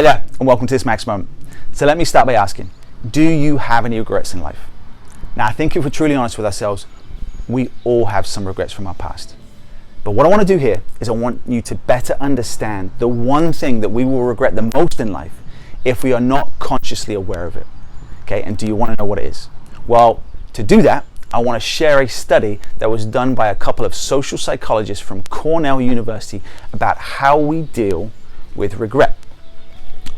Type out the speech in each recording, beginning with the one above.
Hi there, and welcome to this Max Moment. So let me start by asking, do you have any regrets in life? Now, I think if we're truly honest with ourselves, we all have some regrets from our past. But what I want to do here is I want you to better understand the one thing that we will regret the most in life if we are not consciously aware of it. Okay, and do you want to know what it is? Well, to do that, I want to share a study that was done by a couple of social psychologists from Cornell University about how we deal with regret.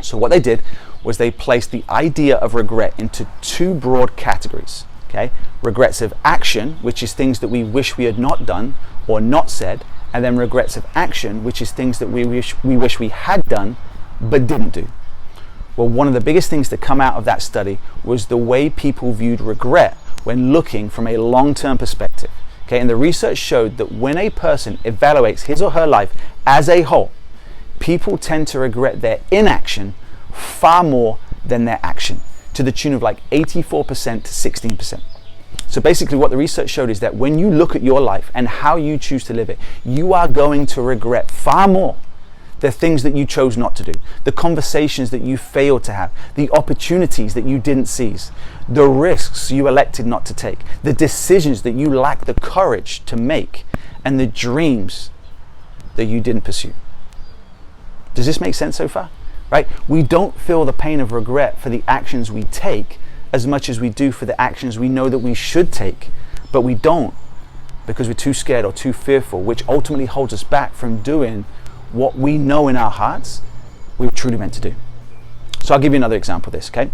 So what they did was they placed the idea of regret into two broad categories. Okay, regrets of action, which is things that we wish we had not done or not said, and then regrets of action, which is things that we wish we had done but didn't do. Well, one of the biggest things to come out of that study was the way people viewed regret when looking from a long-term perspective. Okay, and the research showed that when a person evaluates his or her life as a whole, people tend to regret their inaction far more than their action, to the tune of like 84% to 16%. So basically what the research showed is that when you look at your life and how you choose to live it, you are going to regret far more the things that you chose not to do, the conversations that you failed to have, the opportunities that you didn't seize, the risks you elected not to take, the decisions that you lacked the courage to make, and the dreams that you didn't pursue. Does this make sense so far? Right? We don't feel the pain of regret for the actions we take as much as we do for the actions we know that we should take, but we don't because we're too scared or too fearful, which ultimately holds us back from doing what we know in our hearts we were truly meant to do. So I'll give you another example of this, okay?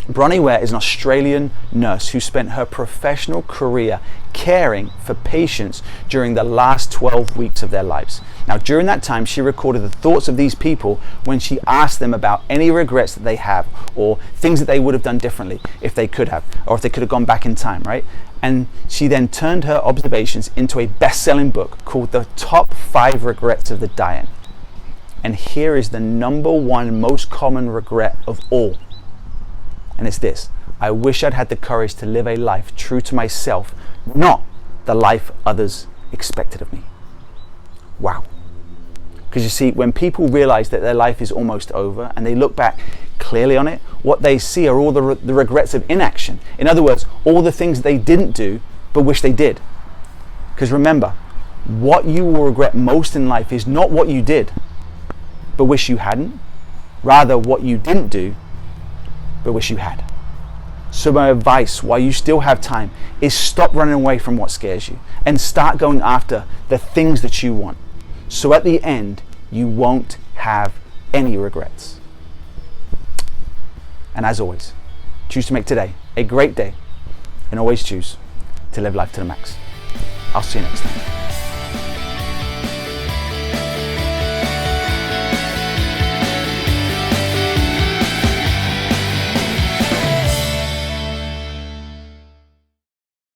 Bronnie Ware is an Australian nurse who spent her professional career caring for patients during the last 12 weeks of their lives. Now, during that time, she recorded the thoughts of these people when she asked them about any regrets that they have or things that they would have done differently if they could have, or if they could have gone back in time, right? And she then turned her observations into a best-selling book called The Top 5 Regrets of the Dying. And here is the number one most common regret of all. And it's this: I wish I'd had the courage to live a life true to myself, not the life others expected of me. Wow. Because you see, when people realize that their life is almost over and they look back clearly on it, what they see are all the regrets of inaction. In other words, all the things they didn't do but wish they did. Because remember, what you will regret most in life is not what you did but wish you hadn't, rather what you didn't do but wish you had. So my advice, while you still have time, is stop running away from what scares you and start going after the things that you want. So at the end, you won't have any regrets. And as always, choose to make today a great day, and always choose to live life to the max. I'll see you next time.